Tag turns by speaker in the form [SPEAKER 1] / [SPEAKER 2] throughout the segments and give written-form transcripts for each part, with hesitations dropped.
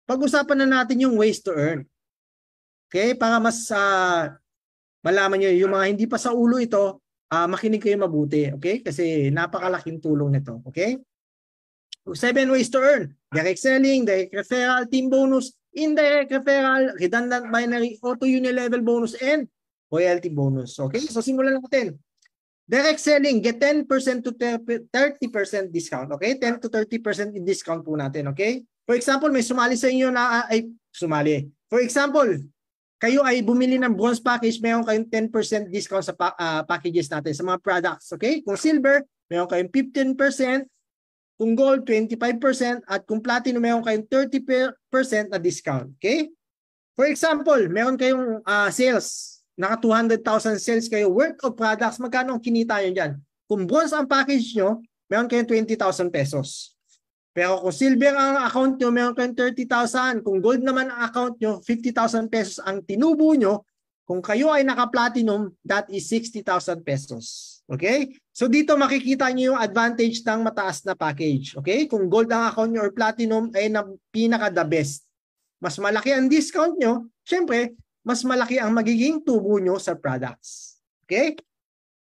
[SPEAKER 1] pag-usapan na natin yung ways to earn. Okay? Para mas malaman nyo, yung mga hindi pa sa ulo ito, makinig kayo mabuti. Okay? Kasi napakalaking tulong nito. Okay? 7 ways to earn. Direct selling, direct referral, team bonus, indirect referral, redundant binary, auto unilevel bonus, and royalty bonus. Okay? So simulan natin. Direct selling, get 10% to 30% discount. Okay? 10 to 30% in discount po natin. Okay? For example, may sumali sa inyo na, sumali. For example, kayo ay bumili ng bronze package, mayroon kayong 10% discount sa packages natin, sa mga products. Okay? Kung silver, mayroon kayong 15%. Kung gold, 25%. At kung platinum, mayroon kayong 30% na discount. Okay? For example, mayroon kayong sales. Naka 200,000 sales kayo worth of products. Magkano ang kinita nyo dyan? Kung bronze ang package nyo, mayroon kayong 20,000 pesos. Pero kung silver ang account nyo, mayroon kayong 30,000. Kung gold naman ang account nyo, 50,000 pesos ang tinubo nyo. Kung kayo ay naka-platinum, that is 60,000 pesos. Okay? So dito makikita nyo yung advantage ng mataas na package. Okay? Kung gold ang account nyo or platinum ay pinaka the best. Mas malaki ang discount nyo, syempre, mas malaki ang magiging tubo nyo sa products. Okay?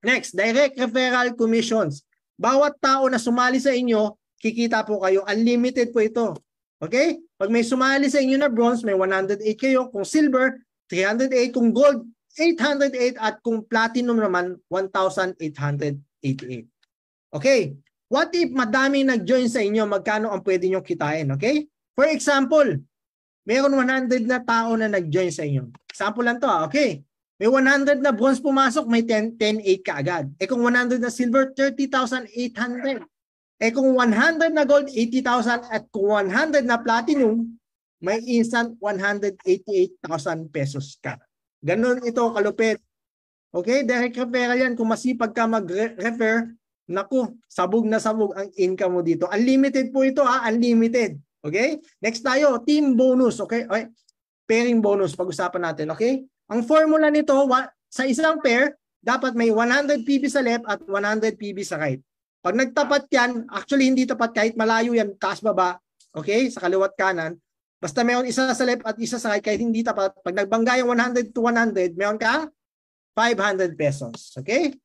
[SPEAKER 1] Next, direct referral commissions. Bawat tao na sumali sa inyo, kikita po kayo. Unlimited po ito. Okay? Pag may sumali sa inyo na bronze, may 108 kayo. Kung silver, 308. Kung gold, 808. At kung platinum naman, 1,888. Okay? What if madami nag-join sa inyo? Magkano ang pwede nyo kitain? Okay? For example, mayroon 100 na tao na nag-join sa inyo. Example lang to. Okay? May 100 na bronze pumasok, may 10,800 ka agad. Eh kung 100 na silver, 30,800. Eh kung 100 na gold, 80,000. At kung 100 na platinum, may instant 188,000 pesos ka. Ganun ito kalupit. Okay? Direct referral yan. Kung masipag ka mag-refer, naku, sabog na sabog ang income mo dito. Unlimited po ito ha, unlimited. Okay? Next tayo, team bonus. Okay? Okay? Pairing bonus, pag-usapan natin. Okay? Ang formula nito, sa isang pair, dapat may 100 PB sa left at 100 PB sa right. Pag nagtapat yan, actually hindi tapat kahit malayo yan, taas baba, okay, sa kaliwat kanan, basta mayroon isa sa left at isa sa right kahit hindi tapat, pag nagbangga yung 100 to 100, mayroon kang 500 pesos. Okay?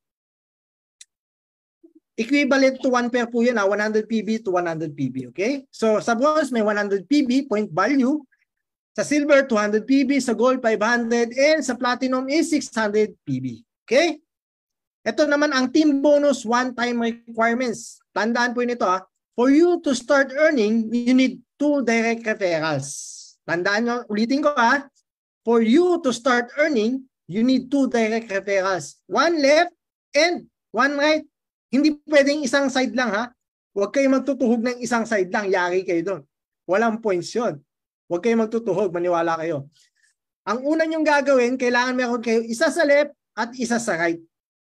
[SPEAKER 1] Equivalent to 1 pair po yan, 100 PB to 100 PB. Okay? So sa bronze may 100 PB, point value. Sa silver, 200 PB. Sa gold, 500. And sa platinum is 600 PB. Okay? Ito naman ang team bonus one-time requirements. Tandaan po nito ha. For you to start earning, you need 2 direct referrals. Tandaan nyo, ulitin ko ha. For you to start earning, you need 2 direct referrals. 1 left and 1 right. Hindi pwedeng isang side lang ha. Huwag kayo magtutuhog ng isang side lang. Yari kayo doon. Walang points yun. Huwag kayo magtutuhog, maniwala kayo. Ang una nyong gagawin, kailangan meron kayo isa sa left at isa sa right.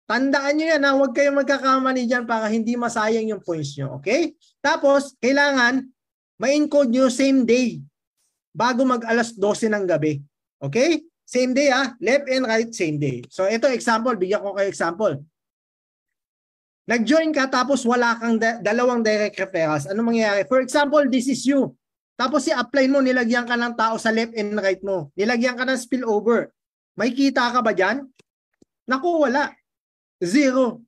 [SPEAKER 1] Tandaan nyo yan, huwag kayo magkakamali dyan para hindi masayang yung points nyo. Okay? Tapos, kailangan ma-encode nyo same day bago mag-alas 12 ng gabi. Okay? Same day ha, left and right, same day. So ito example, bigyan ko kayo example. Nag-join ka tapos wala kang dalawang direct referrals. Ano mangyayari? For example, this is you. Tapos i-apply mo, nilagyan ka ng tao sa left and right mo. Nilagyan ka ng spillover. May kita ka ba dyan? Naku, wala. 0.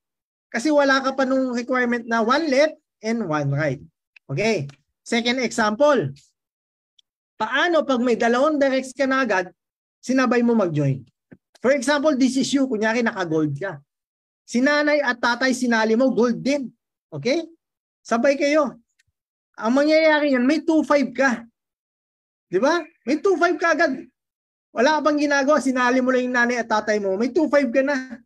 [SPEAKER 1] Kasi wala ka pa nung requirement na 1 left and 1 right. Okay. Second example. Paano pag may dalawang directs ka na agad, sinabay mo mag-join? For example, this is you. Kunyari naka-gold ka. Si nanay at tatay sinali mo, gold din. Okay? Sabay kayo. Ang mangyayari yan, may 2.5 ka. Di ba? May 2.5 ka agad. Wala ka bang ginagawa, sinali mo lang yung nanay at tatay mo, may 2.5 ka na.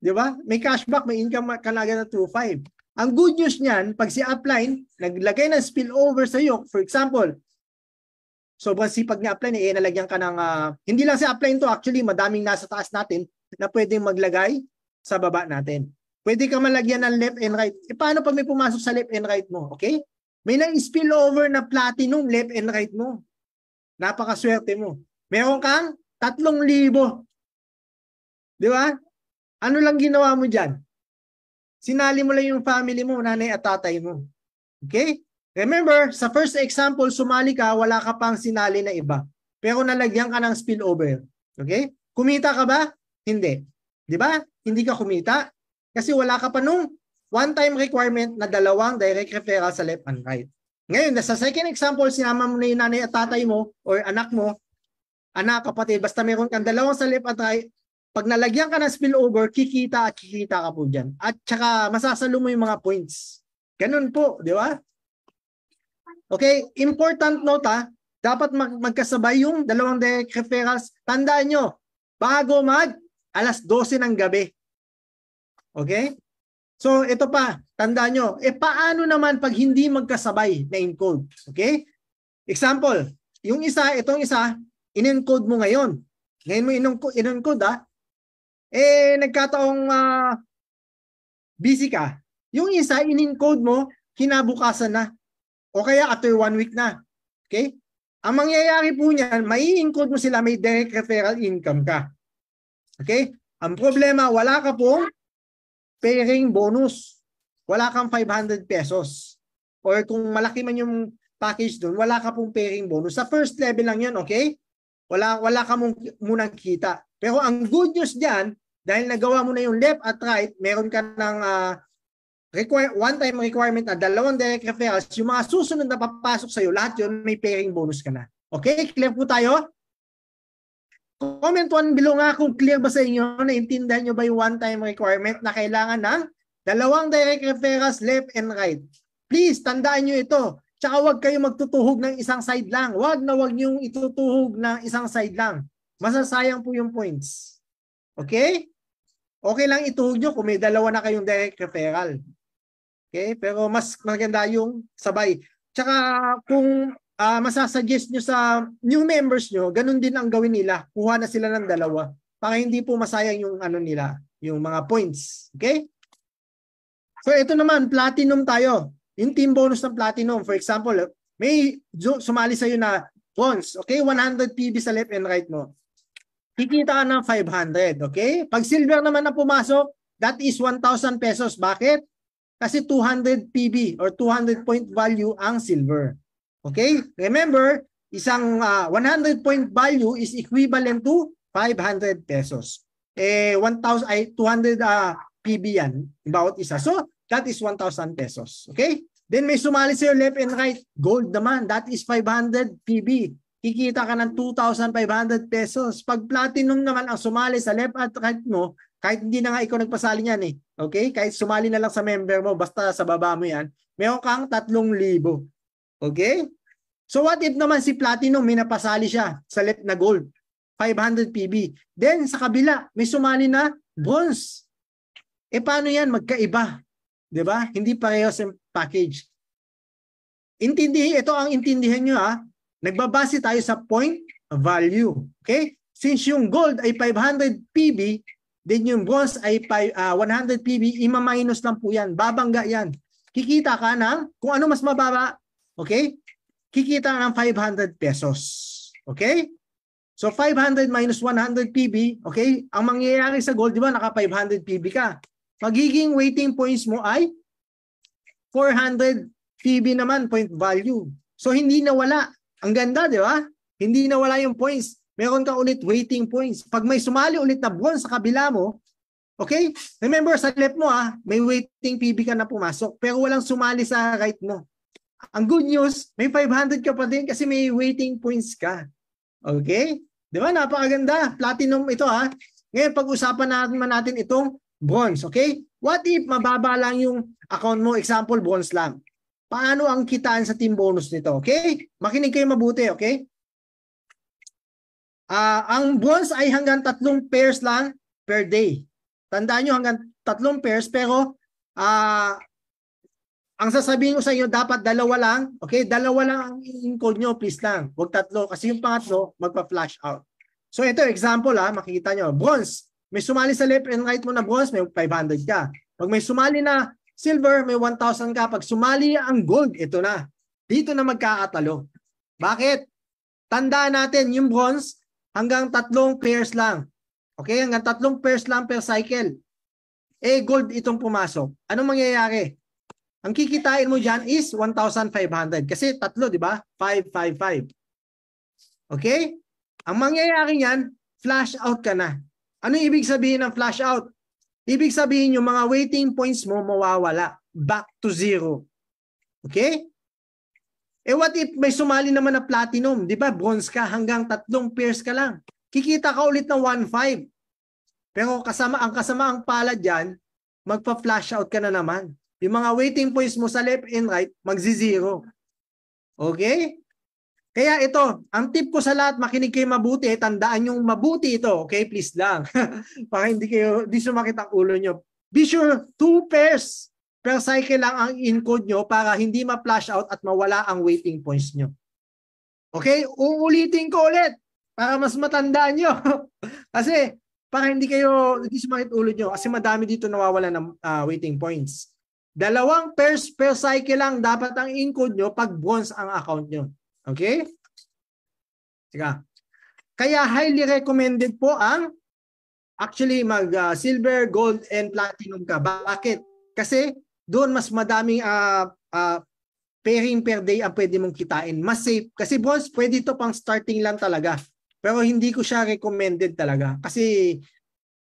[SPEAKER 1] Di ba? May cashback, may income ka na agad na 2.5. Ang good news niyan, pag si upline, naglagay ng spillover sa iyo, for example, sobrang sipag ni upline, nalagyan ka ng, hindi lang si upline to, actually, madaming nasa taas natin na pwedeng maglagay sa baba natin. Pwede ka malagyan ng left and right. E paano pag may pumasok sa left and right mo? Okay? May nang-spill over na platinum left and right mo. Napakaswerte mo. Meron kang 3,000. Di ba? Ano lang ginawa mo dyan? Sinali mo lang yung family mo, nanay at tatay mo. Okay? Remember, sa first example, sumali ka, wala ka pang sinali na iba. Pero nalagyan ka ng spillover. Okay? Kumita ka ba? Hindi. Di ba? Hindi ka kumita kasi wala ka pa nung one-time requirement na dalawang direct referral sa left and right. Ngayon, sa second example, sinama mo na yung nanay at tatay mo or anak mo, anak, kapatid, basta meron kang dalawang sa left at right, pag nalagyan ka ng spillover, kikita at kikita ka po dyan. At saka masasalo mo yung mga points. Ganun po, di ba? Okay, important note ha, dapat magkasabay yung dalawang direct referrals. Tandaan nyo, bago alas 12 ng gabi. Okay? So ito pa, tandaan nyo, paano naman pag hindi magkasabay na encode? Okay? Example, itong isa, in-encode mo ngayon. Ngayon mo in-encode ha. Nagkataong busy ka. Yung isa, in-encode mo, kinabukasan na. O kaya after 1 week na. Okay? Ang mangyayari po niyan, may encode mo sila, may direct referral income ka. Okay? Ang problema, wala ka pong pairing bonus. Wala kang 500 pesos. Or kung malaki man yung package doon, wala ka pong pairing bonus. Sa first level lang yun, okay? Wala ka munang kita. Pero ang good news diyan, dahil nagawa mo na yung left at right, meron ka ng one-time requirement na dalawang direct referrals, yung mga susunod na papasok sa'yo, lahat yun may pairing bonus ka na. Okay? Clear po tayo? Comment 1 below nga kung clear ba sa inyo, naintindihan nyo ba yung one-time requirement na kailangan ng dalawang direct referrals left and right. Please, tandaan nyo ito. Tsaka huwag kayo magtutuhog ng isang side lang. Huwag nyo itutuhog ng isang side lang. Masasayang po yung points. Okay? Okay lang ituhog nyo kung may dalawa na kayong direct referral. Okay? Pero mas maganda yung sabay. Tsaka kung masasuggest nyo sa new members nyo, ganun din ang gawin nila. Kuha na sila ng dalawa para hindi po masayang yung nila, yung mga points. Okay? So ito naman, platinum tayo. Yung team bonus ng platinum. For example, may sumali sa'yo na bronze. Okay? 100 PB sa left and right mo. Kikita ka ng 500. Okay? Pag silver naman na pumasok, that is 1,000 pesos. Bakit? Kasi 200 PB or 200 point value ang silver. Okay? Remember, isang 100 point value is equivalent to 500 pesos. 1,000 ay 200 PB yan, bawat isa. So, that is 1,000 pesos. Okay? Then may sumali sa'yo left and right. Gold naman, that is 500 PB. Kikita ka ng 2,500 pesos. Pag platinum naman ang sumali sa left at right mo, kahit hindi na nga ikaw nagpasali niyan eh. Okay? Kahit sumali na lang sa member mo, basta sa baba mo yan, meron kang 3,000. Okay? So what if naman si platinum, may napasali siya sa left na gold, 500 PB. Then sa kabila, may sumali na bronze. Paano yan? Magkaiba. Diba? Hindi pareho sa package. Ito ang intindihan nyo ha. Nagbabase tayo sa point value. Okay? Since yung gold ay 500 PB, then yung bronze ay 100 PB, ima-minus lang po yan. Babangga yan. Kikita ka ng, kung ano mas mababa, okay? Kikita ng 500 pesos. Okay? So 500 minus 100 PB, okay? Ang mangyayari sa gold, di ba, naka 500 PB ka. Magiging weighting points mo ay 400 PB naman, point value. So hindi nawala. Ang ganda, di ba? Hindi nawala yung points. Meron ka ulit weighting points. Pag may sumali ulit na bronze sa kabila mo, okay? Remember, sa left mo may weighting PB ka na pumasok, pero walang sumali sa right mo. Ang good news, may 500 ka pa din kasi may weighting points ka. Okay? Di ba? Napakaganda. Platinum ito Ngayon, pag-usapan natin itong bronze. Okay? What if mababa lang yung account mo? Example, bronze lang. Paano ang kitaan sa team bonus nito? Okay? Makinig kayo mabuti. Okay? Ang bronze ay hanggang 3 pairs lang per day. Tandaan nyo hanggang 3 pairs pero ang sasabihin ko sa inyo dapat 2 lang. Okay? 2 lang ang encode nyo, please lang. Huwag 3 kasi yung pangatlo magpa-flash out. So ito example makikita nyo. Bronze. May sumali sa left and right mo na bronze, may 500 ka. Pag may sumali na silver, may 1,000 ka. Pag sumali ang gold, ito na. Dito na magkakatalo. Bakit? Tandaan natin yung bronze hanggang 3 pairs lang. Okay? Hanggang 3 pairs lang per cycle. Gold itong pumasok. Anong mangyayari? ang kikitain mo dyan is 1,500. Kasi tatlo, di ba? 555. Okay? Ang mangyayari niyan, flash out ka na. Ano ibig sabihin ng flash out? Ibig sabihin yung mga waiting points mo mawawala. Back to zero. Okay? Eh what if may sumali naman na platinum? Di ba? Bronze ka hanggang 3 pairs ka lang. Kikita ka ulit ng 1,500. Pero ang kasamaang palad dyan, magpa-flash out ka na naman. Yung mga waiting points mo sa left and right, magzi-zero. Okay? Kaya ito, ang tip ko sa lahat, makinig kayo mabuti, tandaan yung mabuti ito. Okay? Please lang. Para hindi sumakit ang ulo nyo. Be sure, 2 pairs per cycle lang ang encode nyo para hindi ma-flash out at mawala ang waiting points nyo. Okay? Uulitin ko ulit para mas matandaan nyo. Kasi para hindi sumakit ulo nyo kasi madami dito nawawala ng waiting points. 2 pairs per cycle lang dapat ang encode nyo pag bronze ang account nyo. Okay? Sige. Kaya highly recommended po ang actually mag silver, gold, and platinum ka. Bakit? Kasi doon mas madaming pairing per day ang pwede mong kitain. Mas safe. Kasi bronze, pwede ito pang starting lang talaga. Pero hindi ko siya recommended talaga. Kasi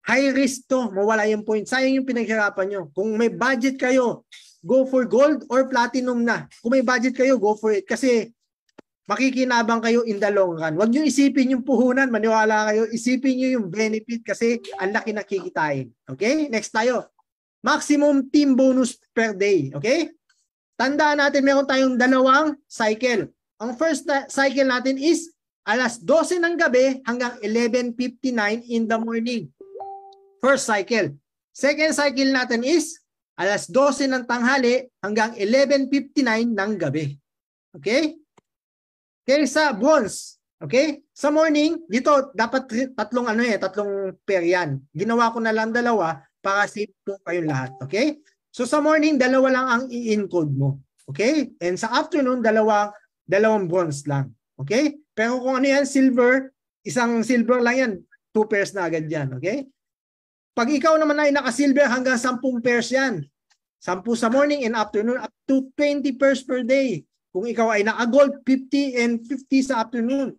[SPEAKER 1] high risk to, mawala yung point. Sayang yung pinaghirapan nyo. Kung may budget kayo, go for gold or platinum na. Kung may budget kayo, go for it. Kasi makikinabang kayo in the long run. Huwag nyo isipin yung puhunan, maniwala kayo. Isipin nyo yung benefit kasi ang laki na kikitain. Okay? Next tayo. Maximum team bonus per day. Okay? Tandaan natin, meron tayong 2 cycle. Ang first cycle natin is alas 12 ng gabi hanggang 11:59 in the morning. First cycle. Second cycle natin is alas 12 ng tanghali hanggang 11:59 ng gabi. Okay? Okay, sa bronze. Okay? Sa morning, dito dapat tatlong pair yan. Ginawa ko na lang 2 para safe po kayong lahat. Okay? So sa morning, 2 lang ang i-encode mo. Okay? And sa afternoon, 2 bronze lang. Okay? Pero kung ano yan, silver, isang silver lang yan. 2 pairs na agad yan. Okay? Pag ikaw naman ay naka-silver, hanggang 10 pairs yan. 10 sa morning and afternoon, up to 20 pairs per day. Kung ikaw ay naka-gold, 50 and 50 sa afternoon.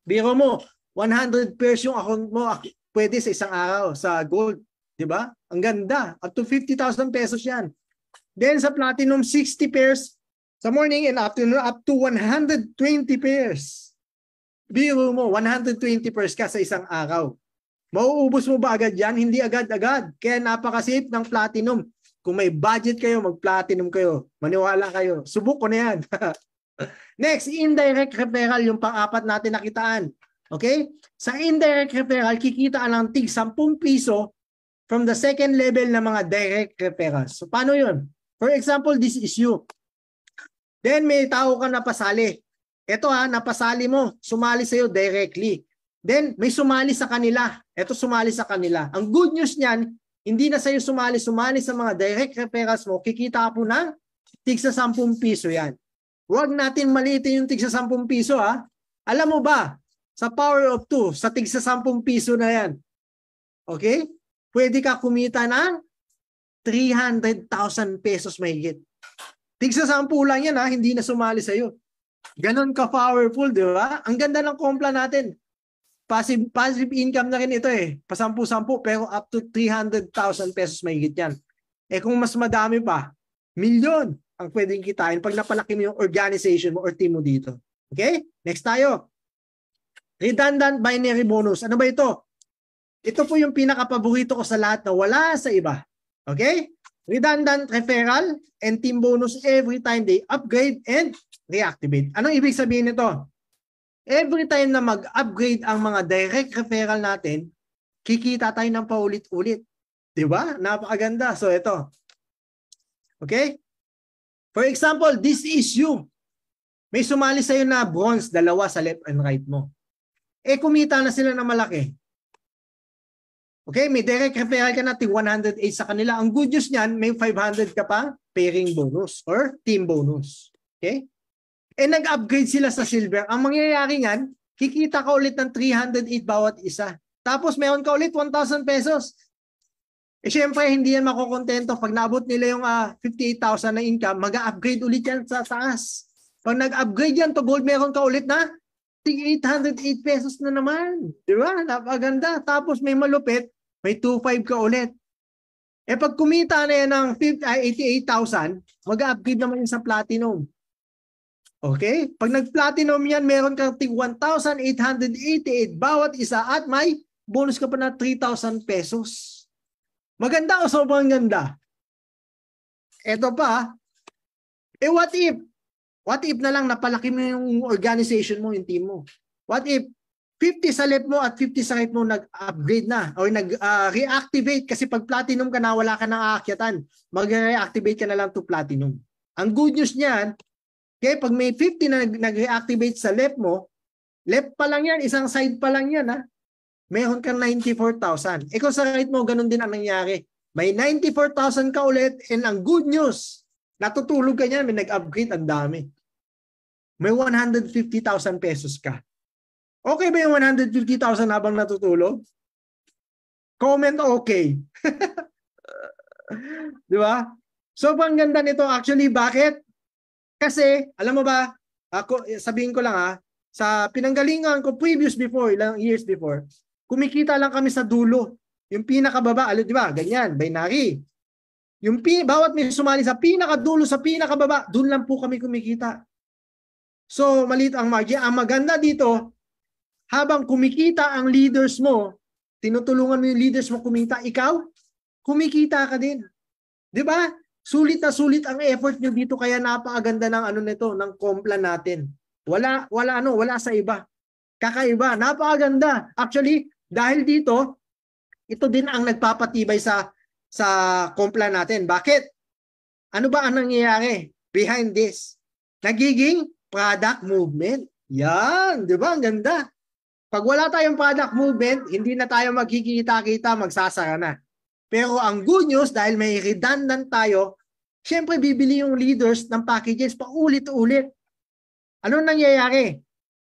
[SPEAKER 1] Biro mo, 100 pairs yung account mo pwede sa isang araw sa gold. Diba? Ang ganda. Up to 50,000 pesos yan. Then sa platinum, 60 pairs sa morning and afternoon, up to 120 pairs. Biro mo, 120 pairs ka sa isang araw. Mauubos mo ba agad yan? Hindi agad-agad. Kaya napaka-safe ng platinum. Kung may budget kayo, mag-platinum kayo. Maniwala kayo. Subok ko na yan. Next, indirect referral, yung pang-apat natin nakitaan. Okay? Sa indirect referral, kikitaan ng tig 10 piso from the second level na mga direct referrals. So, paano yun? For example, this is you. Then, may tao ka napasali. Ito napasali mo. Sumali sa'yo directly. Then, may sumali sa kanila. Ito, sumali sa kanila. Ang good news niyan, hindi na sa'yo sumali sa mga direct referrals mo. Kikita po ng tig sa 10 piso yan. Huwag natin maliitin yung tig sa 10 piso Alam mo ba, sa power of 2, sa tig sa 10 piso na yan. Okay? Pwede ka kumita ng 300,000 pesos mahigit. Tig sa 10 lang yan hindi na sumali sa'yo. Ganon ka-powerful, di ba? Ang ganda ng kompla natin. Passive income na rin ito Pa 10-10 pero up to 300,000 pesos mahigit yan. Kung mas madami pa, milyon ang pwedeng kitain pag napalaki mo yung organization mo or team mo dito. Okay? Next tayo. Redundant binary bonus. Ano ba ito? Ito po yung pinaka-paborito ko sa lahat na wala sa iba. Okay? Redundant referral and team bonus every time they upgrade and reactivate. Anong ibig sabihin nito? Every time na mag-upgrade ang mga direct referral natin, kikita tayo ng paulit-ulit. Diba? Napakaganda. So ito. Okay? For example, this is you. May sumali sa'yo na bronze, 2 sa left and right mo. Kumita na sila na malaki. Okay, may direct referral ka na 108 sa kanila. Ang good news niyan, may 500 ka pa pairing bonus or team bonus. Okay? Nag-upgrade sila sa silver. Ang mangyayari niyan, kikita ka ulit ng 308 bawat isa. Tapos meron ka ulit 1,000 pesos. Eh syempre, hindi yan makukontento. Pag naabot nila yung 58,000 na income, mag-upgrade ulit yan sa taas. Pag nag-upgrade yan to gold, meron ka ulit na 808 pesos na naman. Di ba? Napaganda. Tapos may malupit, may 2.5 ka ulit. Eh pag kumita na yan ng 88,000, mag-upgrade naman yun sa platinum. Okay? Pag nag-platinum yan, meron kang 1,888 bawat isa at may bonus ka pa na 3,000 pesos. Maganda o sobrang ganda? Eto pa, what if? What if na lang napalaki mo yung organization mo, yung team mo? What if 50 sa left mo at 50 sa right mo nag-upgrade na o nag-reactivate kasi pag platinum ka na, wala ka nang aakyatan. Mag-reactivate ka na lang to platinum. Ang good news niyan, okay, pag may 50 na nag-reactivate sa left mo, left pa lang yan, isang side pa lang yan, ha? Meron kang 94,000. E kung sa right mo, ganun din ang nangyari. May 94,000 ka ulit and ang good news, natutulog ka niyan, may nag-upgrade, ang dami. May 150,000 pesos ka. Okay ba yung 150,000 habang natutulog? Comment okay. Di ba? Sobrang ganda nito. Actually, bakit? Kasi, alam mo ba, ako, sabihin ko lang sa pinanggalingan ko ilang years before, kumikita lang kami sa dulo. Yung pinakababa, di ba? Ganyan, binary. Yung bawat may sumali sa pinakadulo, sa pinakababa, doon lang po kami kumikita. So, maliit ang margin. Ang maganda dito, habang kumikita ang leaders mo, tinutulungan mo yung leaders mo kumita, ikaw, kumikita ka din. Di ba? Sulit na sulit ang effort nyo dito, kaya napakaganda ng nito, ng complan natin. Wala sa iba. Kakaiba, napakaganda. Actually, dahil dito, ito din ang nagpapatibay sa complan natin. Bakit? Ano ba ang nangyayari behind this? Nagiging product movement. Yan, di ba? Ang ganda. Pag wala tayong product movement, hindi na tayo magkikita-kita, magsasara na. Pero ang good news, dahil may redundant tayo, syempre bibili yung leaders ng packages pa ulit-ulit. Ano nangyayari?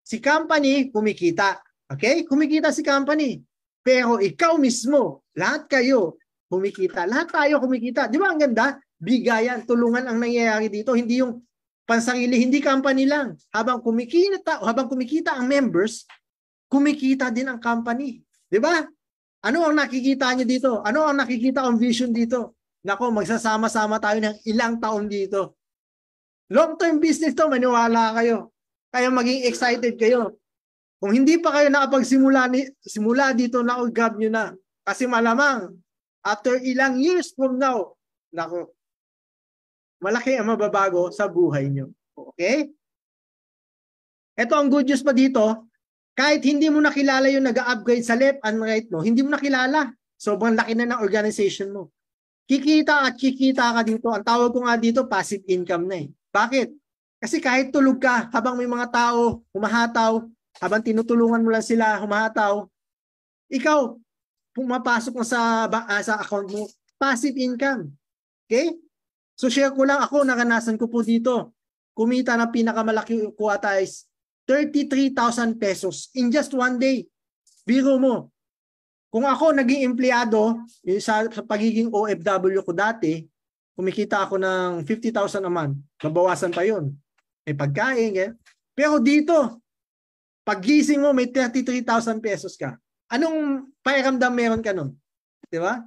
[SPEAKER 1] Si company kumikita. Okay? Kumikita si company. Pero ikaw mismo, lahat kayo kumikita. Lahat tayo kumikita. Di ba ang ganda? Bigayan, tulungan ang nangyayari dito. Hindi yung pansarili, hindi company lang. Habang kumikita ang members, kumikita din ang company. Di ba? Ano ang nakikita niyo dito? Ano ang nakikita ang vision dito? Nako, magsasama-sama tayo ng ilang taon dito. Long-term business to, maniwala kayo. Kaya maging excited kayo. Kung hindi pa kayo nakapagsimula dito, na-grab nyo na. Kasi malamang, after ilang years from now, nako, malaki ang mababago sa buhay nyo. Okay? Ito ang good news pa dito. Kahit hindi mo nakilala yung nag-upgrade sa left and right mo, hindi mo nakilala. Sobrang laki na ng organization mo. Kikita at kikita ka dito. Ang tawag ko nga dito, passive income na eh. Bakit? Kasi kahit tulog ka, habang may mga tao humahataw, habang tinutulungan mo lang sila humahataw, ikaw, pumapasok mo sa account mo, passive income. Okay? So share ko lang ako, naranasan ko po dito. Kumita ng pinakamalaki ko is 33,000 pesos in just one day. Biro mo. Kung ako naging empleyado, sa pagiging OFW ko dati, kumikita ako ng 50,000 a month. Mabawasan pa yun. May pagkain. Eh. Pero dito, paggising mo, may 33,000 pesos ka. Anong pakiramdam meron ka nun? Di ba?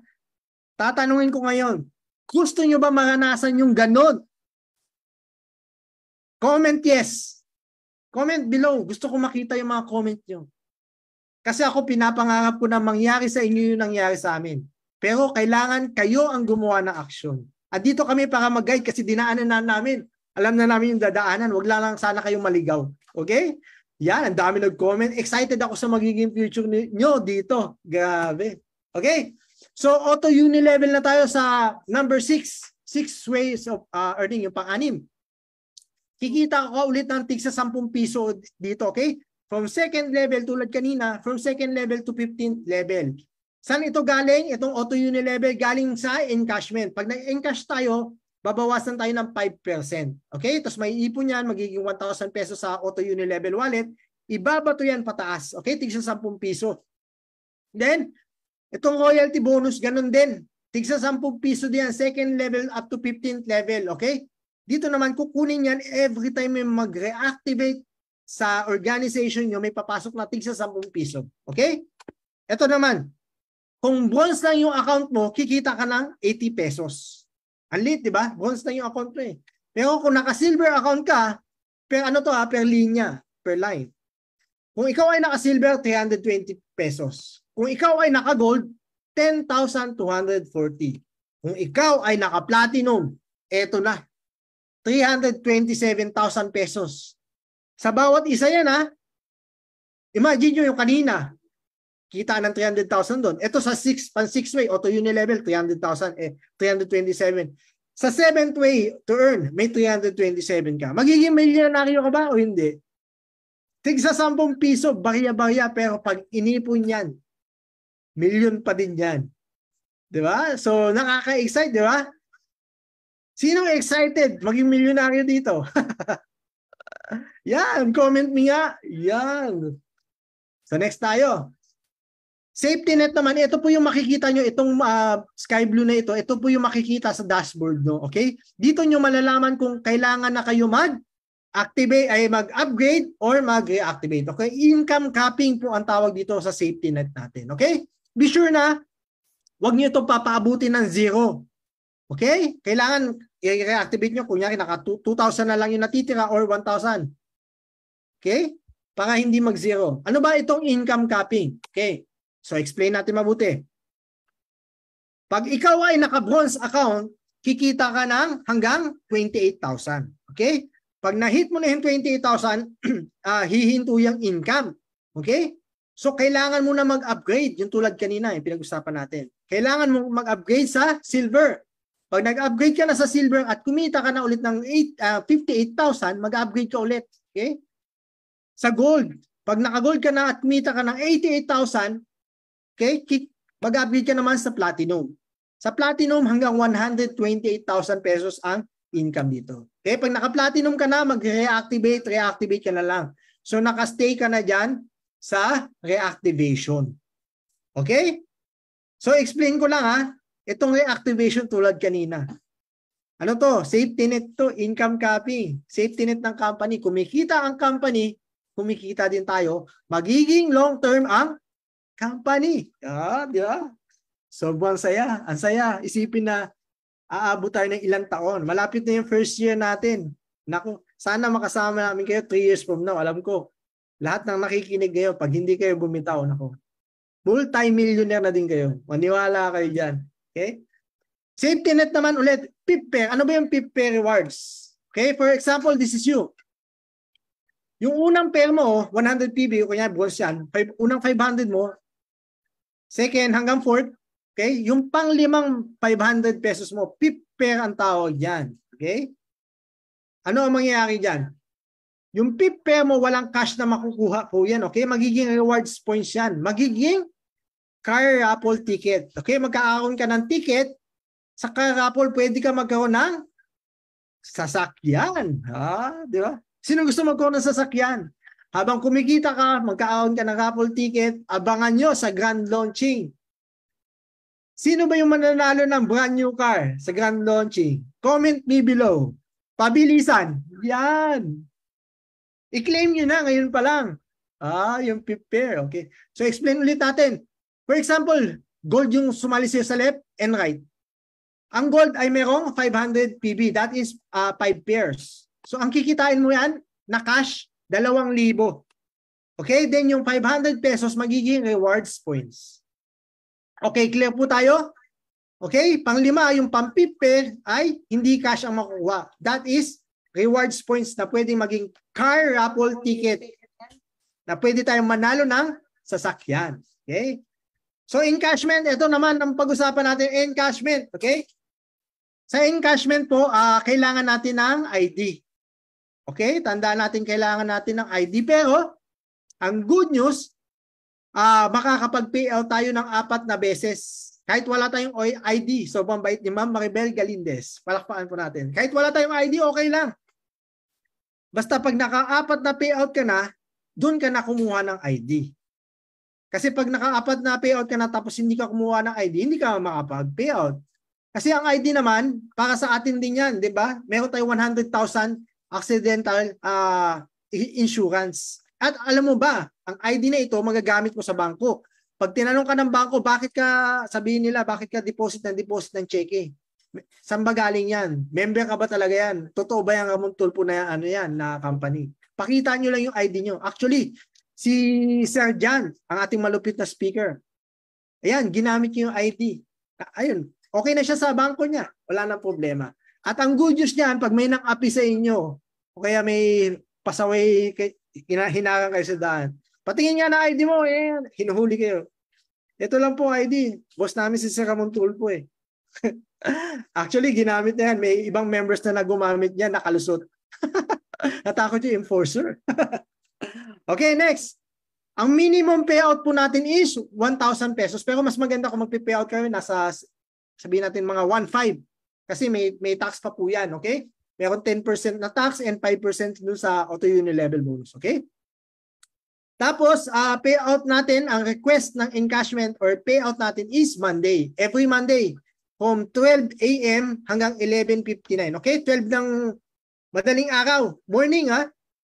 [SPEAKER 1] Tatanungin ko ngayon, gusto nyo ba maranasan yung ganon? Comment yes. Comment below. Gusto ko makita yung mga comment nyo. Kasi ako pinapangarap ko na mangyari sa inyo yung nangyari sa amin. Pero kailangan kayo ang gumawa ng aksyon. At dito kami para mag-guide kasi dinaanan na namin. Alam na namin yung dadaanan. Huwag lang sana kayong maligaw. Okay? Yan, ang dami nag-comment. Excited ako sa magiging future nyo dito. Grabe. Okay? So, auto unilevel na tayo sa number 6. 6 ways of earning, yung pang-anim. Kikita ko ulit ng tig sa 10 piso dito, okay? From second level, tulad kanina, from second level to 15th level. Saan ito galing? Itong auto unilevel galing sa encashment. Pag na-encash tayo, babawasan tayo ng 5%. Okay? Tapos may ipon yan, magiging 1,000 pesos sa auto unilevel wallet. Ibabato yan pataas. Okay? Tig sa 10 piso. Then, itong royalty bonus, ganun din. Tigsa 10 piso diyan, second level up to 15th level, okay? Dito naman kukunin yan every time may mag-reactivate sa organization nyo, may papasok na tigsa 10 piso, okay? Ito naman, kung bronze lang yung account mo, kikita ka ng 80 pesos. Ang lit, di ba? Bronze lang yung account mo eh. Pero kung naka-silver account ka, per ano to per linya, per line. Kung ikaw ay naka-silver, 320 pesos. Kung ikaw ay naka-gold, 10,240. Kung ikaw ay naka-platinum, eto na, 327,000 pesos. Sa bawat isa yan ha, imagine nyo yung kanina, kita ng 300,000 doon. Ito sa 6 way, auto unilevel, 300,000, 327. Sa 7th way to earn, may 327 ka. Magiging milyonaryo ka ba o hindi? Tigsa 10 piso, barya-barya, pero pag inipon yan, milyon pa din yan. Di ba? So, nakaka-excite, di ba? Sinong excited maging milyonaryo dito? Yan, comment me nga. Yan. So, next tayo. Safety net naman, ito po yung makikita nyo, itong sky blue na ito po yung makikita sa dashboard, no? Okay? Dito nyo malalaman kung kailangan na kayo mag-activate, ay mag-upgrade or mag-reactivate. Okay? Income capping po ang tawag dito sa safety net natin. Okay? Be sure na, huwag nyo itong papaabutin ng 0. Okay? Kailangan i-reactivate nyo, kunyari naka 2,000 na lang yung natitira or 1,000. Okay? Para hindi mag-0. Ano ba itong income capping? Okay. So, explain natin mabuti. Pag ikaw ay naka-bronze account, kikita ka ng hanggang 28,000. Okay? Pag na-hit mo na yung 28,000, hihinto yung income. Okay? So, kailangan mo na mag-upgrade. Yung tulad kanina, yung pinag-usapan natin. Kailangan mo mag-upgrade sa silver. Pag nag-upgrade ka na sa silver at kumita ka na ulit ng 58,000, mag-upgrade ka ulit. Okay? Sa gold. Pag naka-gold ka na at kumita ka ng 88,000, okay, mag-upgrade ka naman sa platinum. Sa platinum, hanggang 128,000 pesos ang income dito. Okay, pag naka-platinum ka na, reactivate ka na lang. So, naka-stay ka na dyan sa reactivation. Okay? So, explain ko lang ha. Itong reactivation tulad kanina. Ano to? Safety net to, income capping. Safety net ng company. Kumikita ang company, kumikita din tayo. Magiging long-term ang company. Di ba? So, buwan saya. Ang saya. Isipin na aabot tayo ng ilang taon. Malapit na yung first year natin. Naku, sana makasama namin kayo 3 years from now. Alam ko, lahat ng nakikinig kayo, pag hindi kayo bumitaw, naku, multi-millionaire na din kayo. Maniwala kayo dyan. Okay? Safety net naman ulit. PIP pair. Ano ba yung PIP pair rewards? Okay? For example, this is you. Yung unang pair mo, 100 PB, kanya bronze yan, unang 500 mo, second hanggang fourth, okay? Yung pang-limang 500 pesos mo, PIP pair ang tawag yan. Okay? Ano ang mangyayari dyan? Yung PIP pair mo, walang cash na makukuha po yan. Okay? Magiging rewards points yan. Magiging car raffle ticket. Okay? Magkakaroon ka ng ticket. Sa car raffle, pwede ka magkaroon ng sasakyan. Di ba? Sino gusto magkaroon ng sasakyan? Habang kumikita ka, magkakaroon ka ng raffle ticket, abangan nyo sa grand launching. Sino ba yung mananalo ng brand new car sa grand launching? Comment me below. Pabilisan. Yan. I-claim nyo na ngayon pa lang. Yung PIP pair. Okay. So, explain ulit natin. For example, gold yung sumali sa'yo sa left and right. Ang gold ay merong 500 PB. That is 5 pairs. So, ang kikitain mo yan na cash, 2,000. Okay? Then, yung 500 pesos magiging rewards points. Okay, clear po tayo? Okay? Panglima, yung pang-PIP pair ay hindi cash ang makukuha. That is rewards points na pwedeng maging car raffle ticket na pwede tayong manalo ng sasakyan. Okay? So, encashment, ito naman ang pag-usapan natin, encashment. Okay? Sa encashment po, kailangan natin ng ID. Okay? Tandaan natin kailangan natin ng ID. Pero, ang good news, makakapag-payout tayo ng 4 na beses. Kahit wala tayong ID. So, pambait ni Ma'am Maribel Galindez. Palakpakan po natin. Kahit wala tayong ID, okay lang. Basta pag naka-4 na payout ka na, doon ka na kumuha ng ID. Kasi pag naka-apat na payout ka na tapos hindi ka kumuha ng ID, hindi ka makapag-payout. Kasi ang ID naman, para sa atin din yan, di ba? Meron tayo 100,000 accidental insurance. At alam mo ba, ang ID na ito magagamit mo sa bangko. Pag tinanong ka ng bangko, bakit ka, sabihin nila, bakit ka deposit ng cheque? Saan ba galing yan? Member ka ba talaga yan? Totoo ba yung Ramon Tulfo na ano yan, na company? Pakita nyo lang yung ID nyo. Actually, si Sir John, ang ating malupit na speaker, ayan, ginamit niyo yung ID. Ayun, okay na siya sa bangko niya. Wala nang problema. At ang good news niyan, pag may nang-api sa inyo, o kaya may pasaway, hinagang kayo sa daan, patingin nga na ID mo, ayan, hinuhuli kayo. Ito lang po ID. Boss namin si Sir Ramon Tulfo eh. Actually, ginamit na yan. May ibang members na gumamit niya, nakalusot. Natakot yung enforcer. Okay, next. Ang minimum payout po natin is 1,000 pesos. Pero mas maganda kung magpi-payout kayo, nasa, sabihin natin mga 1,500. Kasi may tax pa po yan, okay? Meron 10% na tax and 5% dun sa auto-unilevel bonus, okay? Tapos, payout natin, ang request ng encashment or payout natin is Monday. Every Monday, from 12 a.m. hanggang 11:59. Okay? 12 ng madaling araw, morning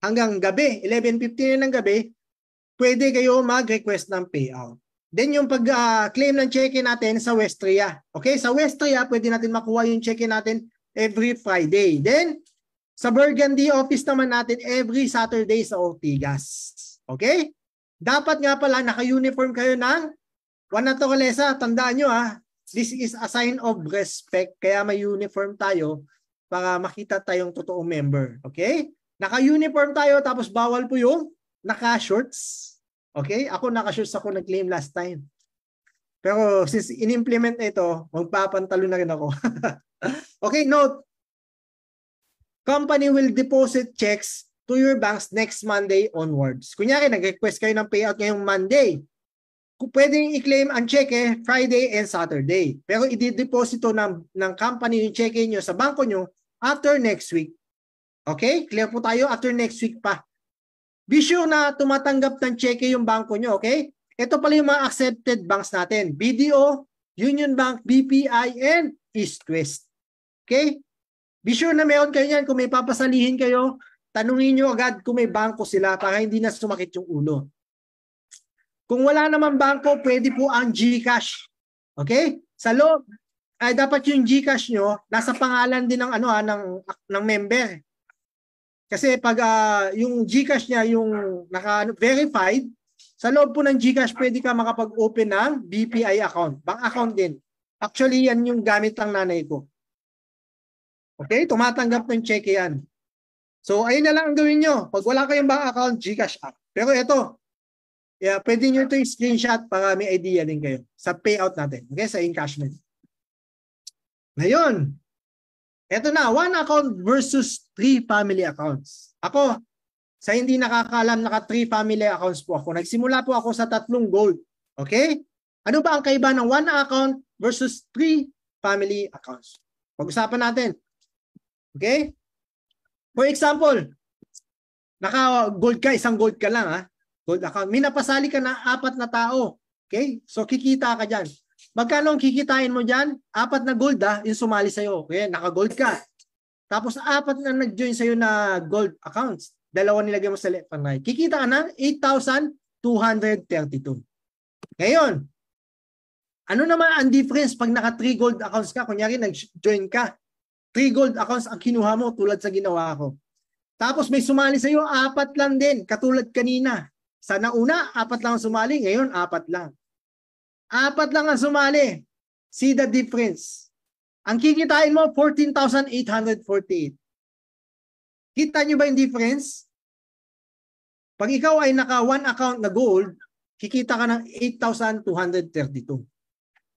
[SPEAKER 1] hanggang gabi, 11:59 ng gabi, pwede kayo mag-request ng payout. Then yung pag-claim ng cheque natin sa Westria. Okay? Sa Westria, pwede natin makuha yung cheque natin every Friday. Then, sa Burgundy office naman natin every Saturday sa Ortigas. Okay? Dapat nga pala naka-uniform kayo ng Juan Naturaleza. Tandaan nyo this is a sign of respect. Kaya may uniform tayo para makita tayong totoong member. Okay? Naka-uniform tayo tapos bawal po yung naka-shorts. Okay? Ako naka-shorts ako nag-claim last time. Pero since in-implement na ito, magpapantalo na rin ako. Okay, note. Company will deposit checks to your banks next Monday onwards. Kunyari, nag-request kayo ng payout ngayong Monday. Pwedeng i-claim ang cheque Friday and Saturday. Pero i-deposito ng company yung cheque nyo sa banko nyo after next week. Okay? Clear po tayo? After next week pa. Be sure na tumatanggap ng cheque yung banko nyo. Okay? Ito pala yung mga accepted banks natin. BDO, Union Bank, BPI, and East West. Okay? Be sure na meron kayo yan. Kung may papasalihin kayo, tanungin nyo agad kung may bangko sila para hindi na sumakit yung ulo. Kung wala naman bangko, pwede po ang GCash. Okay? Sa loob, dapat yung GCash nyo, nasa pangalan din ng, ng member. Kasi pag yung GCash niya, yung naka-verified, sa loob po ng GCash, pwede ka makapag-open ng BPI account. Bank account din. Actually, yan yung gamit ng nanay ko. Okay? Tumatanggap ng cheque yan. So, ayun na lang ang gawin nyo. Pag wala kayong bank account, GCash app. Pero ito, pwede nyo ito yung screenshot para may idea din kayo sa payout natin. Okay? Sa encashment. Ngayon, ito na, 1 account versus 3 family accounts. Ako, sa hindi nakakaalam, naka 3 family accounts po ako. Nagsimula po ako sa 3 gold. Okay? Ano ba ang kaiba ng 1 account versus 3 family accounts? Pag-usapan natin. Okay? For example, naka-gold ka, isang gold ka lang gold account. May napasali ka na 4 na tao. Okay? So kikita ka dyan. Magkano ang kikitain mo dyan? 4 na gold yung sumali sa'yo. Okay? Naka-gold ka. Tapos 4 na nag-join sa'yo na gold accounts. 2 nilagay mo sa left and right. Kikita ka ng 8,232. Ngayon, ano naman ang difference pag naka 3 gold accounts ka? Kunyari nag-join ka. 3 gold accounts ang kinuha mo tulad sa ginawa ko. Tapos may sumali sa iyo, 4 lang din, katulad kanina. Sa nauna, 4 lang ang sumali, ngayon 4 lang. 4 lang ang sumali. See the difference. Ang kikitain mo, 14,848. Kita nyo ba yung difference? Pag ikaw ay naka 1 account na gold, kikita ka ng 8,232.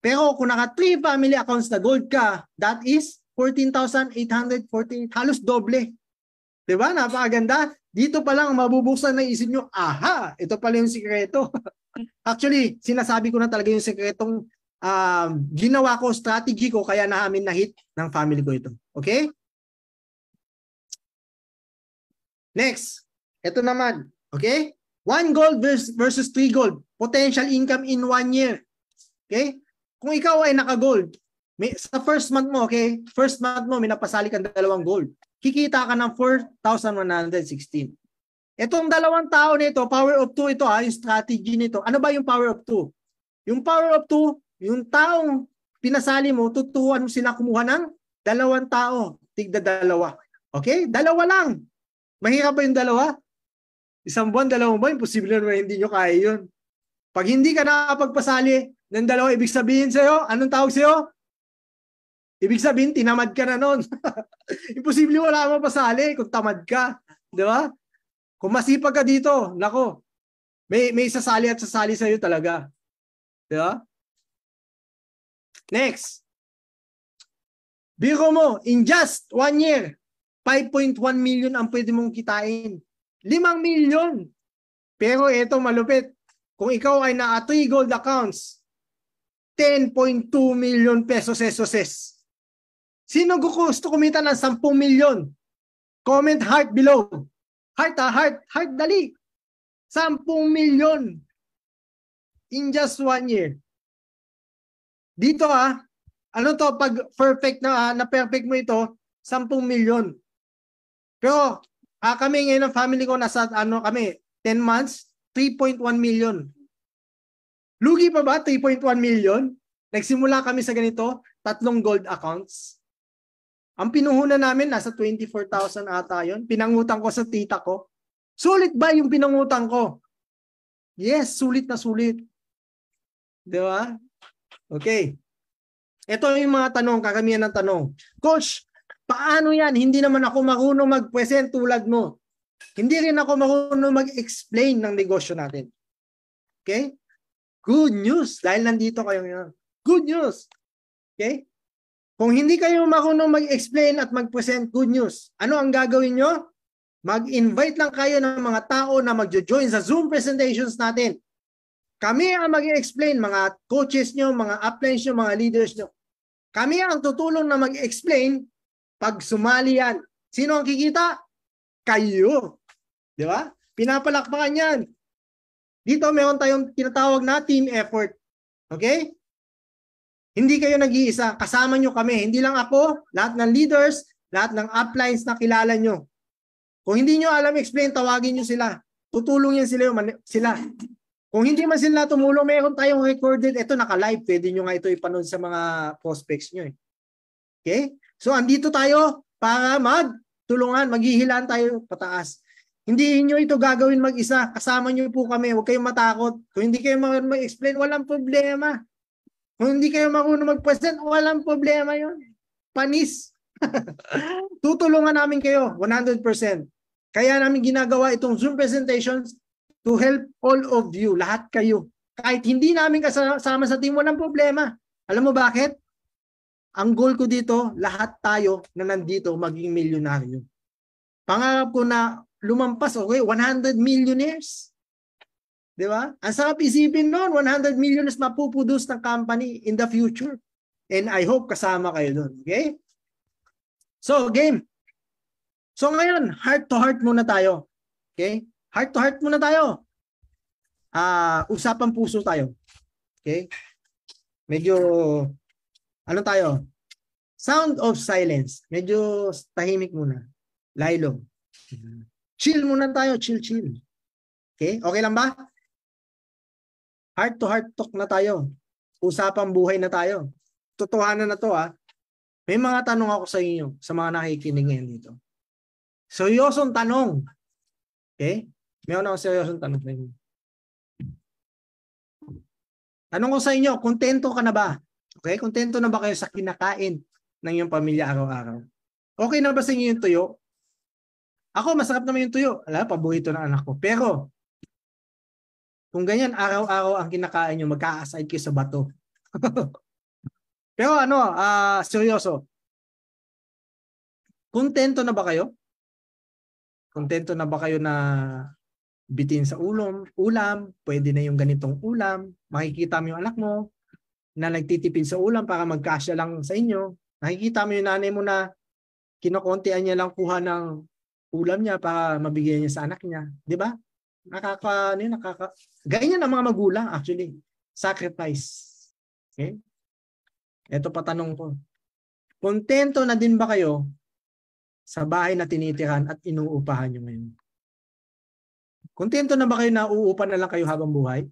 [SPEAKER 1] Pero kung naka 3 family accounts na gold ka, that is 14,848. Halos doble. Diba? Napakaganda. Dito pa lang mabubuksan na isip nyo, aha, ito pala yung sikreto. Actually, sinasabi ko na talaga yung sikretong ginawa ko, strategy ko, kaya namin na-hit ng family ko ito. Okay? Next. Ito naman. Okay? 1 1 gold versus 3 gold. Potential income in 1 year. Okay? Kung ikaw ay naka-gold, sa first month mo, okay? First month mo, may napasali kang 2 gold. Kikita ka ng 4,116. Itong dalawang tao nito, power of 2 ito yung strategy nito. Ano ba yung power of 2? Yung power of 2, yung taong pinasali mo, tuturuan mo sila kumuha ng 2 tao. Tigda 2. Okay? 2 lang. Mahirap ba yung 2? Isang buwan, 2 buwan, imposible naman hindi nyo kaya yun. Pag hindi ka nakapagpasali ng 2, ibig sabihin sa'yo, anong tawag sa'yo? Ibig sabihin, tinamad ka na nun. Imposible wala kang mapasali kung tamad ka. Di ba? Kung masipag ka dito, nako, may sasali at sasali sa'yo talaga. Di ba? Next. Biro mo, in just 1 year, 5.1 million ang pwede mong kitain. 5 million. Pero ito malupit. Kung ikaw ay na 3 gold accounts, 10.2 million pesos. Sino gusto kumita ng 10 million? Comment heart below. Heart, dali. 10 million in just 1 year. Dito ano to, pag perfect na perfect mo ito, 10 million. Pero kami ngayon ng family ko nasa kami 10 months, 3.1 million. Lugi pa ba 3.1 million? Nagsimula kami sa ganito, 3 gold accounts. Ang pinuhunan namin nasa 24,000 ata yon. Pinangutang ko sa tita ko. Sulit ba yung pinangutang ko? Yes, sulit na sulit. Di ba? Okay. Ito yung mga tanong, kakamihan ng tanong. Coach, paano yan? Hindi naman ako marunong mag-present tulad mo. Hindi rin ako marunong mag-explain ng negosyo natin. Okay? Good news. Dahil nandito kayo ngayon. Good news. Okay? Kung hindi kayo marunong mag-explain at mag-present, good news. Ano ang gagawin nyo? Mag-invite lang kayo ng mga tao na mag-join sa Zoom presentations natin. Kami ang mag-explain, mga coaches nyo, mga uplines nyo, mga leaders nyo. Kami ang tutulong na mag-explain pag sumali yan. Sino ang kikita? Kayo. Di ba? Pinapalakpakan yan. Dito meron tayong tinatawag na team effort. Okay? Hindi kayo nag-iisa. Kasama nyo kami. Hindi lang ako, lahat ng leaders, lahat ng uplines na kilala nyo. Kung hindi nyo alam explain, tawagin nyo sila. Tutulong yan sila. Kung hindi man sila tumulong, meron tayong recorded. Ito naka-live. Pwede nyo nga ito ipanood sa mga prospects nyo. Okay? So, andito tayo para magtulungan, maghihilaan tayo pataas. Hindi nyo ito gagawin mag-isa. Kasama nyo po kami. Huwag kayong matakot. Kung hindi kayo mag-explain, walang problema. Kung hindi kayo marunong mag-present, walang problema yon. Panis. Tutulungan namin kayo 100%. Kaya namin ginagawa itong Zoom presentations to help all of you, lahat kayo. Kahit hindi namin kasama sa team, walang problema. Alam mo bakit? Ang goal ko dito, lahat tayo na nandito maging milyonaryo. Pangarap ko na lumampas, okay, 100 millionaires. Di ba? Ang sarap isipin noon, 100 millionaires mapuproduce ng company in the future. And I hope kasama kayo doon. Okay? So, game. So, ngayon, heart to heart muna tayo. Okay? Heart to heart muna tayo. Usapan puso tayo. Okay? Medyo, ano tayo? Sound of silence. Medyo tahimik muna. Lilo. Chill muna tayo. Chill. Okay? Okay lang ba? Heart to heart talk na tayo. Usapang buhay na tayo. Totohanan na to May mga tanong ako sa inyo, sa mga nakikinig ngayon dito. Seryosong tanong. Okay? Mayroon ako seryosong tanong sa inyo. Tanong ko sa inyo, kontento ka na ba? Okay? Kontento na ba kayo sa kinakain ng iyong pamilya araw-araw? Okay na ba sa inyo yung tuyo? Ako, masarap naman yung tuyo. Alam, paborito ng anak ko. Pero, kung ganyan, araw-araw ang kinakain nyo, magka-aside kayo sa bato. Pero seryoso. Kontento na ba kayo? Kontento na ba kayo na bitin sa ulam? Pwede na yung ganitong ulam. Makikita mo yung anak mo na nagtitipid sa ulam para magkasya lang sa inyo. Nakikita mo yung nanay mo na kinokontian niya lang kuha ng ulam niya para mabigyan niya sa anak niya. Di ba? Ganyan ang mga magulang actually. Sacrifice. Okay? Ito pa tanong ko. Kontento na din ba kayo sa bahay na tinitiran at inuupahan nyo ngayon? Kontento na ba kayo na uupa na lang kayo habang buhay?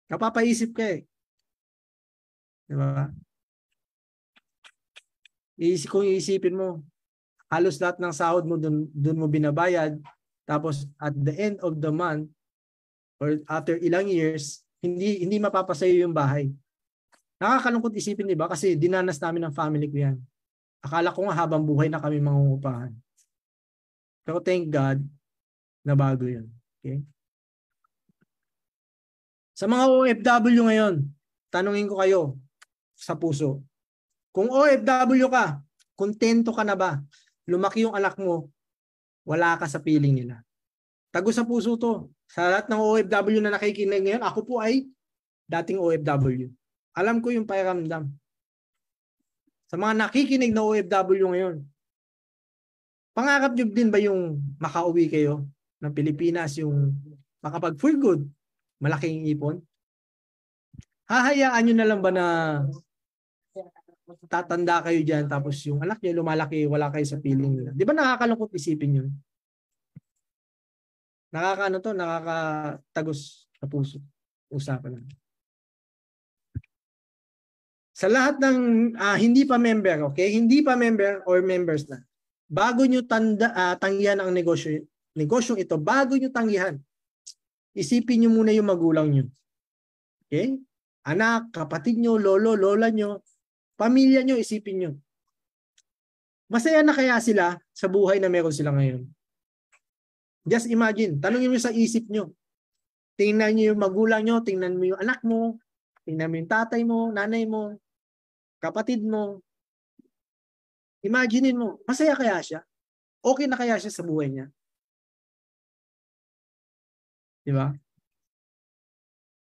[SPEAKER 1] Napapaisip ka eh. Diba? Kung iisipin mo, halos lahat ng sahod mo dun mo binabayad, tapos at the end of the month, or after ilang years, hindi mapapasayo yung bahay. Nakakalungkot isipin, di ba? Kasi dinanas namin ng family ko yan. Akala ko nga habang buhay na kami mangungupahan. Pero thank God, na bago yun. Okay? Sa mga OFW ngayon, tanungin ko kayo sa puso. Kung OFW ka, kontento ka na ba? Lumaki yung anak mo, wala ka sa piling nila. Tago sa puso to. Sa lahat ng OFW na nakikinig ngayon, ako po ay dating OFW. Alam ko yung pakiramdam. Sa mga nakikinig na OFW ngayon, pangarap nyo din ba yung makauwi kayo ng Pilipinas, yung makapag for good, malaking ipon? Hahayaan nyo na lang ba na tatanda kayo dyan tapos yung anak nyo lumalaki, wala kayo sa piling nila? Di ba nakakalungkot isipin yun? Nakakatagos sa puso. Usapan lang. Sa lahat ng hindi pa member, okay? Hindi pa member or members na. Bago nyo tanggihan ang negosyong ito, bago nyo tanggihan, isipin nyo muna yung magulang nyo. Okay? Anak, kapatid nyo, lolo, lola nyo, pamilya nyo, isipin nyo. Masaya na kaya sila sa buhay na meron sila ngayon? Just imagine, tanungin mo sa isip nyo. Tingnan nyo yung magulang nyo, tingnan mo yung anak mo, tingnan mo yung tatay mo, nanay mo, kapatid mo. Imaginein mo, masaya kaya siya? Okay na kaya siya sa buhay niya? Di ba?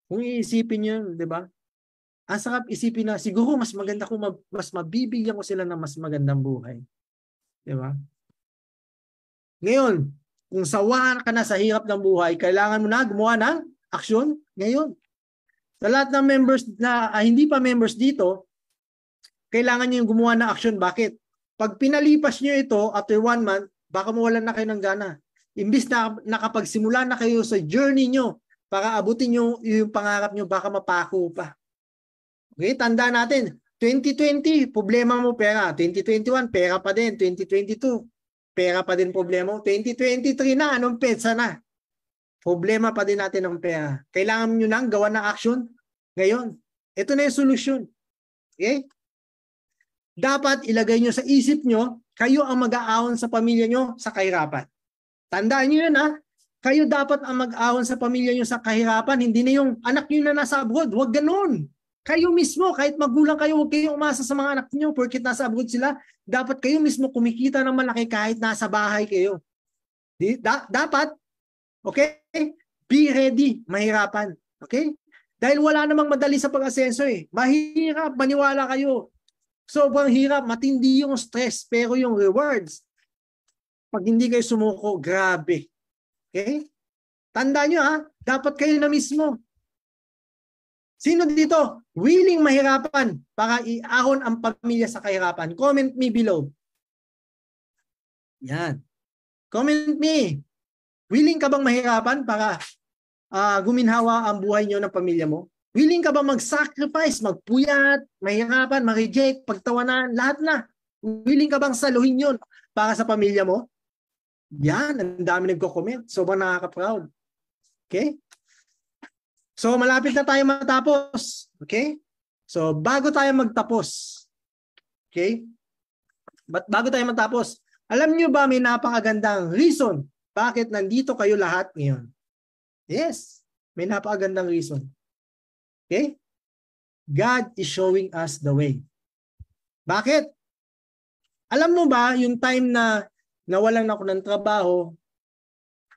[SPEAKER 1] Kung iisipin nyo, di ba? Ang sarap isipin na siguro mas maganda kung mas mabibigyan ko sila ng mas magandang buhay. Di ba? Ngayon, kung sawa ka na sa hirap ng buhay, kailangan mo na gumawa ng aksyon ngayon. Sa lahat ng members na hindi pa members dito, kailangan nyo yung gumawa ng aksyon. Bakit? Pag pinalipas nyo ito after 1 month, baka mawalan na kayo ng gana. Imbis na nakapagsimula na kayo sa journey nyo para abutin nyo yung pangarap nyo, baka mapako pa. Okay, tanda natin. 2020, problema mo pera. 2021, pera pa din. 2022, pera pa din problema. 2023 na, anong petsa na? Problema pa din natin ng pera. Kailangan nyo nang gawa ng action ngayon. Ito na yung solusyon. Okay? Dapat ilagay nyo sa isip nyo, kayo ang mag-aahon sa pamilya nyo sa kahirapan. Tandaan nyo yun ha. Kayo dapat ang mag-aahon sa pamilya nyo sa kahirapan. Hindi na yung anak nyo na nasa abroad. Huwag ganun. Kayo mismo, kahit magulang kayo, huwag kayong umasa sa mga anak nyo porkit nasa abroad sila. Dapat kayo mismo kumikita ng malaki kahit nasa bahay kayo. Dapat, okay? Be ready, mahirapan. Okay? Dahil wala namang madali sa pag-asenso eh. Mahirap, maniwala kayo. Sobrang hirap, matindi yung stress, pero yung rewards, pag hindi kayo sumuko, grabe. Okay? Tandaan nyo ha, dapat kayo na mismo. Sino dito willing mahirapan para iahon ang pamilya sa kahirapan? Comment me below. Yan. Comment me. Willing ka bang mahirapan para guminhawa ang buhay nyo ng pamilya mo? Willing ka bang mag-sacrifice, magpuyat, mahirapan, ma-reject, pagtawanan, lahat na? Willing ka bang saluhin yun para sa pamilya mo? Yan, ang dami nagko-comment. Sobrang nakaka-proud. Okay? So, malapit na tayo matapos. Okay? So, bago tayo magtapos. Okay? Bago tayo matapos, alam nyo ba may napakagandang reason bakit nandito kayo lahat ngayon? Yes, may napakagandang reason. Okay? God is showing us the way. Bakit? Alam mo ba, yung time na nawalan ako ng trabaho,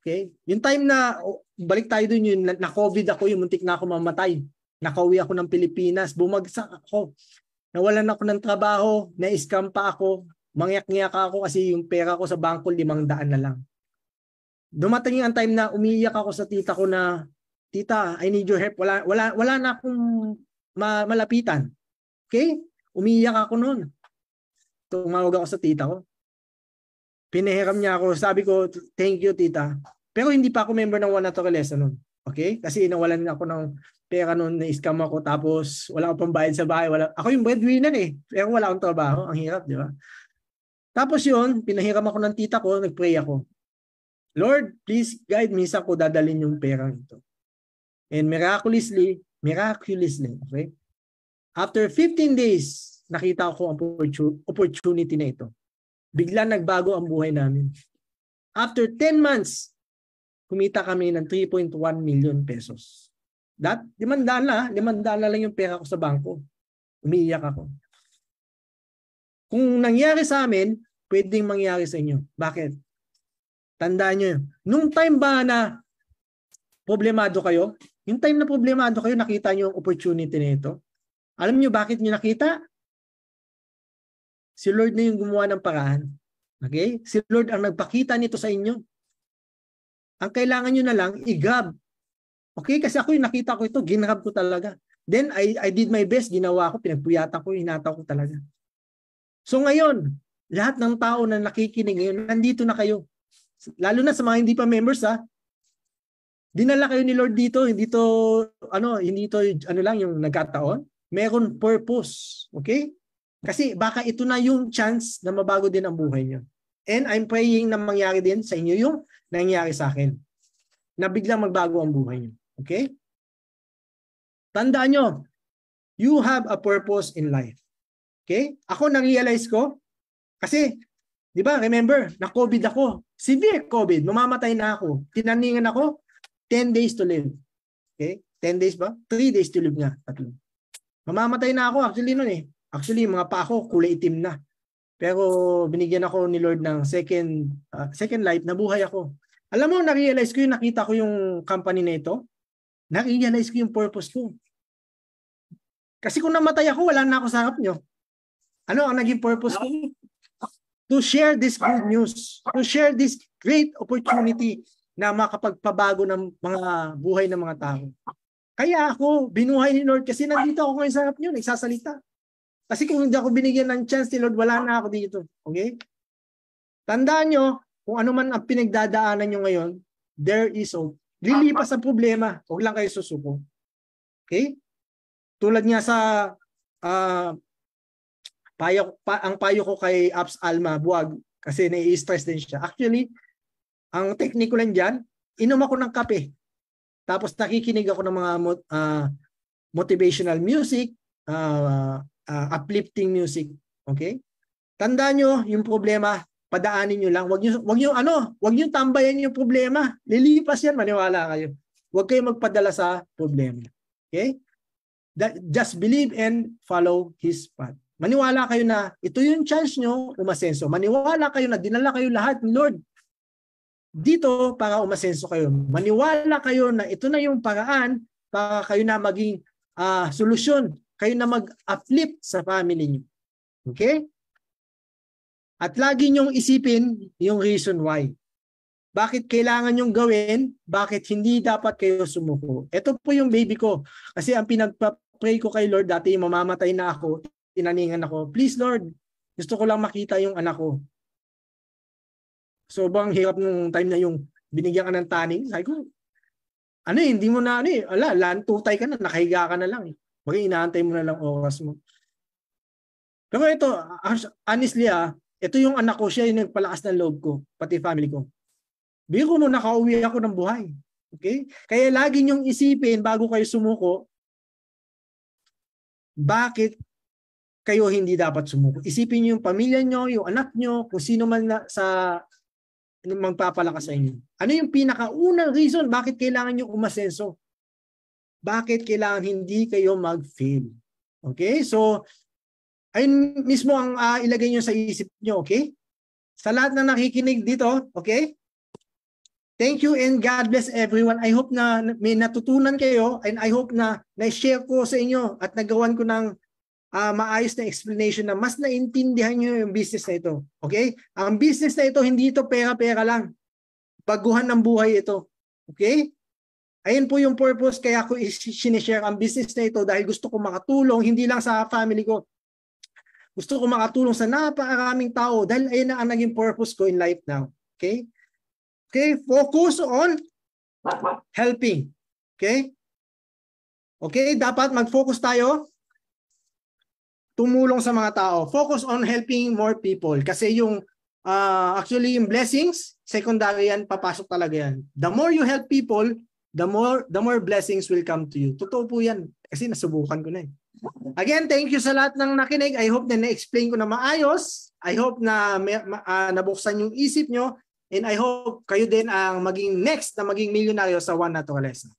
[SPEAKER 1] okay? Yung time na, balik tayo dun, yung na-COVID ako, yung muntik na ako mamatay. Nakauwi ako ng Pilipinas, bumagsak ako. Nawalan ako ng trabaho, na-scam pa ako, mangyak-ngyak ako kasi yung pera ko sa bangko 500 na lang. dumating ang time na umiiyak ako sa tita ko na, tita, I need your help. Wala na akong malapitan. Okay? Umiiyak ako noon. Tumawag ako sa tita ko. Pinahiram niya ako. Sabi ko, thank you, tita. Pero hindi pa ako member ng One Naturaleza noon. Okay? Kasi nawalan ako ng pera noon, na-scam ako. Tapos wala akong pambayad sa bahay. Ako yung breadwinner eh. Pero wala akong trabaho. Ang hirap, di ba? Tapos yun, pinahiram ako ng tita ko, nag-pray ako. Lord, please guide me sa ko dadalhin yung pera nito. And miraculously, okay? After 15 days, nakita ko ang opportunity na ito. Bigla nagbago ang buhay namin. After 10 months, kumita kami ng 3.1 million pesos. Limandaan na lang yung pera ko sa bangko. Umiiyak ako. Kung nangyari sa amin, pwedeng mangyari sa inyo. Bakit? Tandaan nyo, nung time ba na problemado kayo, yung time na problemado kayo, nakita nyo yung opportunity na ito. Alam nyo bakit nyo nakita? Si Lord na yung gumawa ng paraan. Okay? Si Lord ang nagpakita nito sa inyo. Ang kailangan nyo na lang, i-grab. Okay? Kasi ako yung nakita ko ito, ginrab ko talaga. Then, I did my best, ginawa ko, pinagpuyatan ko, hinataw ko talaga. So ngayon, lahat ng tao na nakikinig ngayon, nandito na kayo. Lalo na sa mga hindi pa members dinala kayo ni Lord dito, hindi to lang yung nagkataon. Meron purpose, okay? Kasi baka ito na yung chance na mabago din ang buhay niyo. And I'm praying na mangyari din sa inyo yung nangyari sa akin. Na biglang magbago ang buhay niyo, okay? Tandaan nyo, you have a purpose in life. Okay? Ako na-realize ko kasi, di ba, remember, na-COVID ako. Severe COVID, mamamatay na ako. Tinaningan ako, 10 days to live. Okay? 10 days ba? 3 days to live nga. 3. Mamamatay na ako actually noon eh. Actually, mga pa ako, kulay itim na. Pero binigyan ako ni Lord ng second life, nabuhay ako. Alam mo, na-realize ko yung nakita ko yung company na ito. Na-realize ko yung purpose ko. Kasi kung namatay ako, wala na ako sa harap nyo. Ano ang naging purpose ko? To share this good news, to share this great opportunity na makapagpabago ng mga buhay ng mga tao. Kaya ako, binuhay ni Lord kasi nandito ako ngayon sa harap nyo, nagsasalita. Kasi kung hindi ako binigyan ng chance ni Lord, wala na ako dito. Okay? Tandaan nyo, kung ano man ang pinagdadaanan nyo ngayon, there is hope. Lilipas ang problema, huwag lang kayo susuko. Okay? Tulad nga sa ang payo ko kay Abs Alma Buwag kasi nai-stress din siya. Actually, ang technique ko lang dyan, inom ako ng kape. Tapos nakikinig ako ng mga motivational music, uplifting music. Okay? Tandaan nyo, yung problema, padaanin nyo lang. Wag nyo tambayan yung problema. Lilipas yan, maniwala kayo. Huwag kayo magpadala sa problema. Okay? Just believe and follow His path. Maniwala kayo na ito yung chance nyo umasenso. Maniwala kayo na dinala kayo lahat ni Lord dito para umasenso kayo. Maniwala kayo na ito na yung paraan para kayo na maging solusyon. Kayo na mag-uplift sa family nyo. Okay? At lagi nyong isipin yung reason why. Bakit kailangan nyong gawin? Bakit hindi dapat kayo sumuko? Ito po yung baby ko. Kasi ang pinagpa-pray ko kay Lord, dati mamamatay na ako, tinaningan ako, please Lord, gusto ko lang makita yung anak ko. So bang hirap nung time na yung binigyan ka ng taning? Sabi ko, hindi mo na, lantutay ka na, nakahiga ka na lang. Bagay, inaantay mo na lang oras mo. Pero ito, honestly ito yung anak ko, siya yung nagpalakas ng loob ko, pati family ko. Biro mo, nakauwi ako ng buhay. Okay? Kaya lagi niyong isipin bago kayo sumuko, bakit kayo hindi dapat sumuko. Isipin niyo yung pamilya niyo, yung anak niyo, kung sino man magpapalakas sa inyo. Ano yung pinakaunang reason bakit kailangan niyo umasenso? Bakit kailangan hindi kayo mag-fail? Okay? So, ayun mismo ang ilagay niyo sa isip niyo, okay? Sa lahat na nakikinig dito, okay? Thank you and God bless everyone. I hope na may natutunan kayo and I hope na na-share ko sa inyo at nagawan ko ng maayos na explanation na mas naintindihan nyo yung business na ito. Okay? Ang business na ito, hindi ito pera-pera lang. baguhan ng buhay ito. Okay? Ayun po yung purpose kaya ko sinishare ang business na ito dahil gusto ko makatulong hindi lang sa family ko. Gusto ko makatulong sa napakaraming tao dahil ayun ang naging purpose ko in life now. Okay? Okay, focus on helping. Okay? Okay, dapat mag-focus tayo tumulong sa mga tao. Focus on helping more people kasi yung actually yung blessings, secondary yan, papasok talaga yan. The more you help people, the more blessings will come to you. Totoo po yan kasi nasubukan ko na eh. Again, thank you sa lahat ng nakinig. I hope na na-explain ko na maayos. I hope na nabuksan yung isip nyo. And I hope kayo din ang maging next na maging milyonaryo sa One Naturaleza.